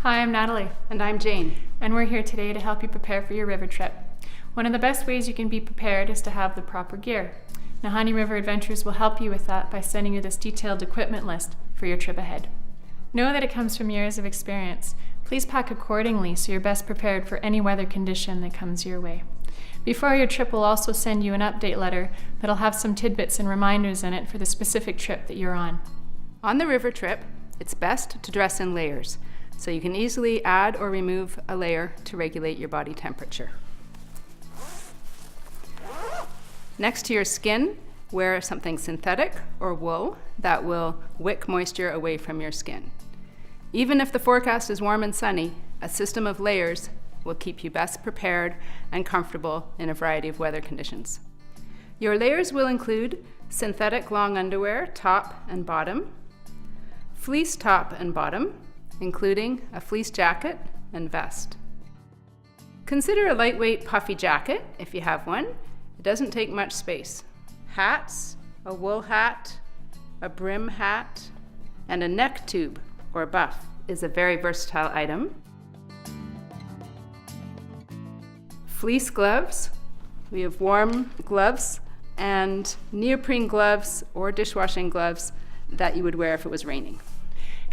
Hi, I'm Natalie. And I'm Jane. And we're here today to help you prepare for your river trip. One of the best ways you can be prepared is to have the proper gear. Nahanni River Adventures will help you with that by sending you this detailed equipment list for your trip ahead. Know that it comes from years of experience. Please pack accordingly so you're best prepared for any weather condition that comes your way. Before your trip, we'll also send you an update letter that'll have some tidbits and reminders in it for the specific trip that you're on. On the river trip, it's best to dress in layers, so you can easily add or remove a layer to regulate your body temperature. Next to your skin, wear something synthetic or wool that will wick moisture away from your skin. Even if the forecast is warm and sunny, a system of layers will keep you best prepared and comfortable in a variety of weather conditions. Your layers will include synthetic long underwear, top and bottom, fleece top and bottom, including a fleece jacket and vest. Consider a lightweight puffy jacket if you have one. It doesn't take much space. Hats, a wool hat, a brim hat, and a neck tube or buff is a very versatile item. Fleece gloves. We have warm gloves and neoprene gloves or dishwashing gloves that you would wear if it was raining.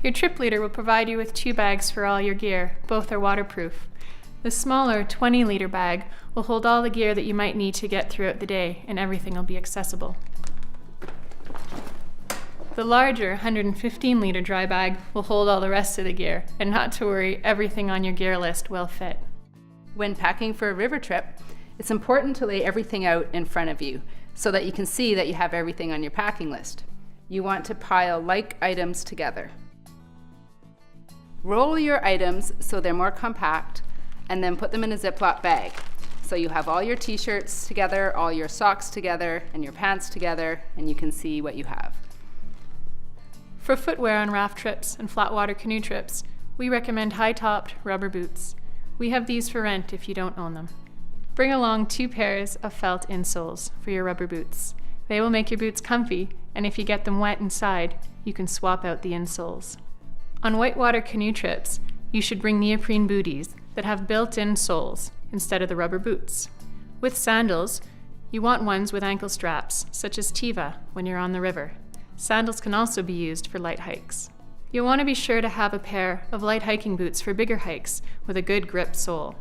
Your trip leader will provide you with 2 bags for all your gear. Both are waterproof. The smaller 20-liter bag will hold all the gear that you might need to get throughout the day, and everything will be accessible. The larger 115-liter dry bag will hold all the rest of the gear, and not to worry, everything on your gear list will fit. When packing for a river trip, it's important to lay everything out in front of you so that you can see that you have everything on your packing list. You want to pile like items together. Roll your items so they're more compact and then put them in a Ziploc bag. So you have all your t-shirts together, all your socks together, and your pants together, and you can see what you have. For footwear on raft trips and flatwater canoe trips, we recommend high-topped rubber boots. We have these for rent if you don't own them. Bring along 2 pairs of felt insoles for your rubber boots. They will make your boots comfy, and if you get them wet inside, you can swap out the insoles. On whitewater canoe trips, you should bring neoprene booties that have built-in soles instead of the rubber boots. With sandals, you want ones with ankle straps, such as Teva, when you're on the river. Sandals can also be used for light hikes. You'll want to be sure to have a pair of light hiking boots for bigger hikes with a good grip sole.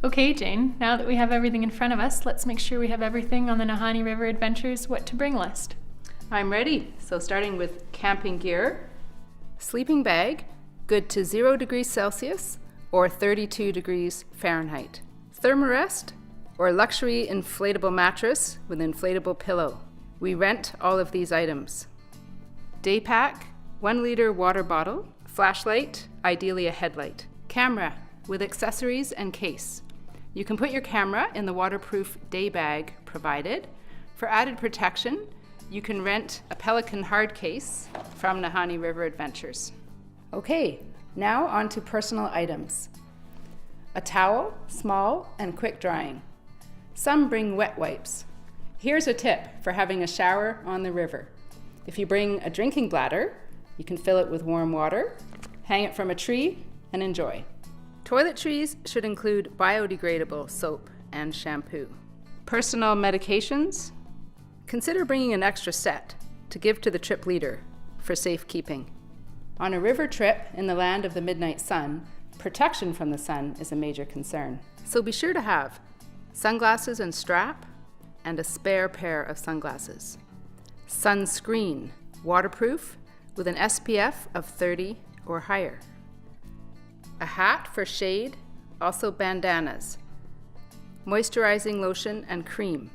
Okay, Jane, now that we have everything in front of us, let's make sure we have everything on the Nahanni River Adventures What to Bring list. I'm ready. So starting with camping gear, sleeping bag, good to 0 degrees Celsius or 32 degrees Fahrenheit. Thermarest or luxury inflatable mattress with inflatable pillow. We rent all of these items. Day pack, 1-liter water bottle, flashlight, ideally a headlight. Camera with accessories and case. You can put your camera in the waterproof day bag provided. For added protection, you can rent a Pelican hard case from Nahanni River Adventures. Okay, now on to personal items. A towel, small and quick drying. Some bring wet wipes. Here's a tip for having a shower on the river. If you bring a drinking bladder, you can fill it with warm water, hang it from a tree, and enjoy. Toiletries should include biodegradable soap and shampoo. Personal medications. Consider bringing an extra set to give to the trip leader for safekeeping. On a river trip in the land of the midnight sun, protection from the sun is a major concern. So be sure to have sunglasses and strap, and a spare pair of sunglasses. Sunscreen, waterproof, with an SPF of 30 or higher. A hat for shade, also bandanas. Moisturizing lotion and cream,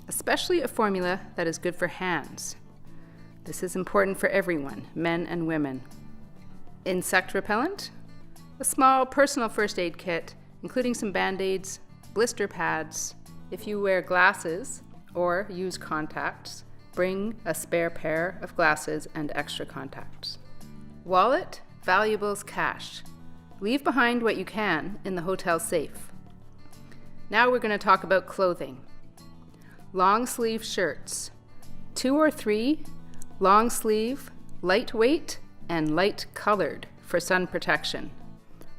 especially a formula that is good for hands. This is important for everyone, men and women. Insect repellent, a small personal first aid kit, including some band-aids, blister pads. If you wear glasses or use contacts, bring a spare pair of glasses and extra contacts. Wallet, valuables, cash. Leave behind what you can in the hotel safe. Now we're going to talk about clothing. Long sleeve shirts, 2 or 3, long sleeve, lightweight, and light colored for sun protection.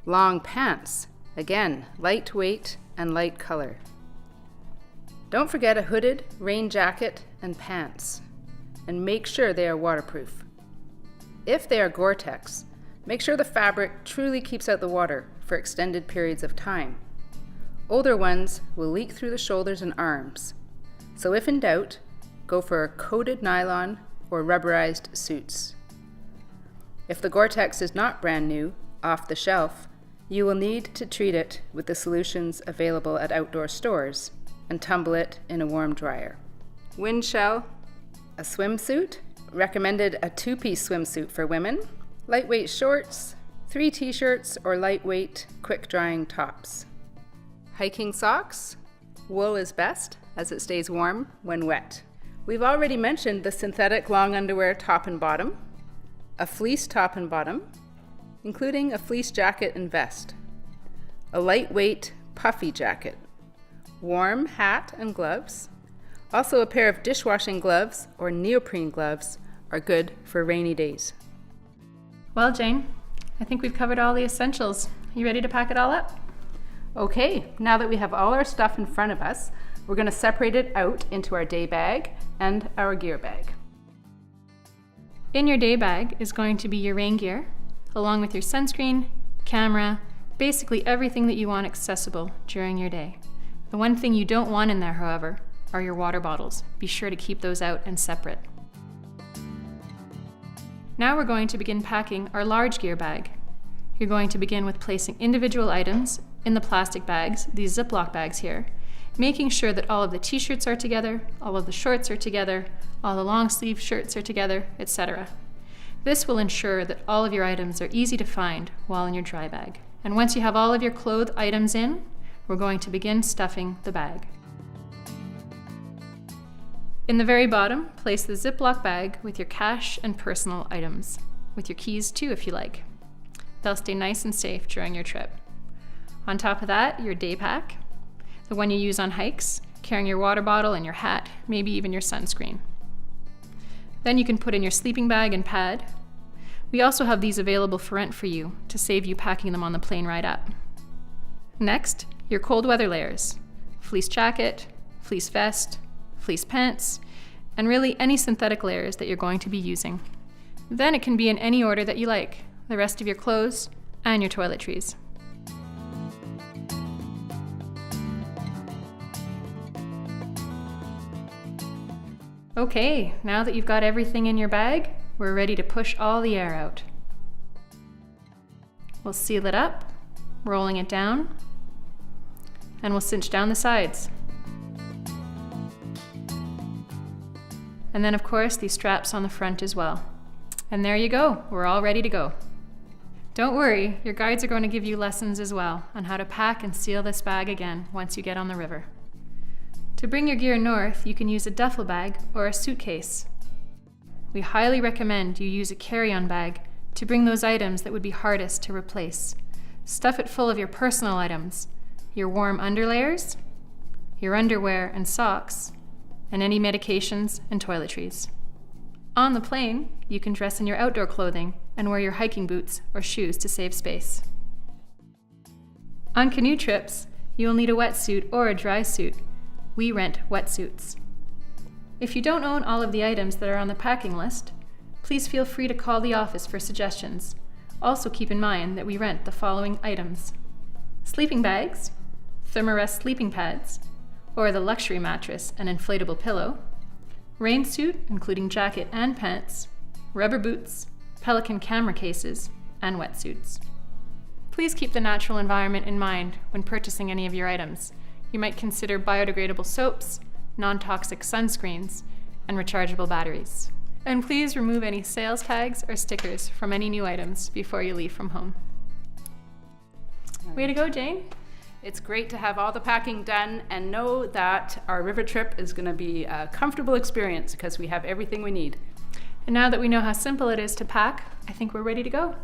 Long pants, again, lightweight and light color. Don't forget a hooded rain jacket and pants, and make sure they are waterproof. If they are Gore-Tex, make sure the fabric truly keeps out the water for extended periods of time. Older ones will leak through the shoulders and arms, so if in doubt, go for a coated nylon or rubberized suits. If the Gore-Tex is not brand new, off the shelf, you will need to treat it with the solutions available at outdoor stores and tumble it in a warm dryer. Wind shell, a swimsuit, recommended a 2-piece swimsuit for women, lightweight shorts, 3 t-shirts or lightweight quick drying tops. Hiking socks, wool is best as it stays warm when wet. We've already mentioned the synthetic long underwear top and bottom, a fleece top and bottom, including a fleece jacket and vest, a lightweight puffy jacket, warm hat and gloves. Also a pair of dishwashing gloves or neoprene gloves are good for rainy days. Well, Jane, I think we've covered all the essentials. You ready to pack it all up? Okay, now that we have all our stuff in front of us, we're going to separate it out into our day bag and our gear bag. In your day bag is going to be your rain gear, along with your sunscreen, camera, basically everything that you want accessible during your day. The one thing you don't want in there, however, are your water bottles. Be sure to keep those out and separate. Now we're going to begin packing our large gear bag. You're going to begin with placing individual items in the plastic bags, these Ziploc bags here, making sure that all of the t-shirts are together, all of the shorts are together, all the long sleeve shirts are together, etc. This will ensure that all of your items are easy to find while in your dry bag. And once you have all of your clothed items in, we're going to begin stuffing the bag. In the very bottom, place the Ziploc bag with your cash and personal items, with your keys too if you like. They'll stay nice and safe during your trip. On top of that, your day pack, the one you use on hikes, carrying your water bottle and your hat, maybe even your sunscreen. Then you can put in your sleeping bag and pad. We also have these available for rent for you to save you packing them on the plane ride up. Next, your cold weather layers, fleece jacket, fleece vest, fleece pants, and really any synthetic layers that you're going to be using. Then it can be in any order that you like, the rest of your clothes and your toiletries. Okay, now that you've got everything in your bag, we're ready to push all the air out. We'll seal it up, rolling it down, and we'll cinch down the sides. And then of course these straps on the front as well. And there you go, we're all ready to go. Don't worry, your guides are going to give you lessons as well on how to pack and seal this bag again once you get on the river. To bring your gear north, you can use a duffel bag or a suitcase. We highly recommend you use a carry-on bag to bring those items that would be hardest to replace. Stuff it full of your personal items, your warm underlayers, your underwear and socks, and any medications and toiletries. On the plane, you can dress in your outdoor clothing and wear your hiking boots or shoes to save space. On canoe trips, you will need a wetsuit or a dry suit. We rent wetsuits. If you don't own all of the items that are on the packing list, please feel free to call the office for suggestions. Also keep in mind that we rent the following items: sleeping bags, Thermarest sleeping pads, or the luxury mattress and inflatable pillow, rain suit including jacket and pants, rubber boots, Pelican camera cases, and wetsuits. Please keep the natural environment in mind when purchasing any of your items. You might consider biodegradable soaps, non-toxic sunscreens, and rechargeable batteries. And please remove any sales tags or stickers from any new items before you leave from home. Way to go, Jane. It's great to have all the packing done and know that our river trip is going to be a comfortable experience because we have everything we need. And now that we know how simple it is to pack, I think we're ready to go.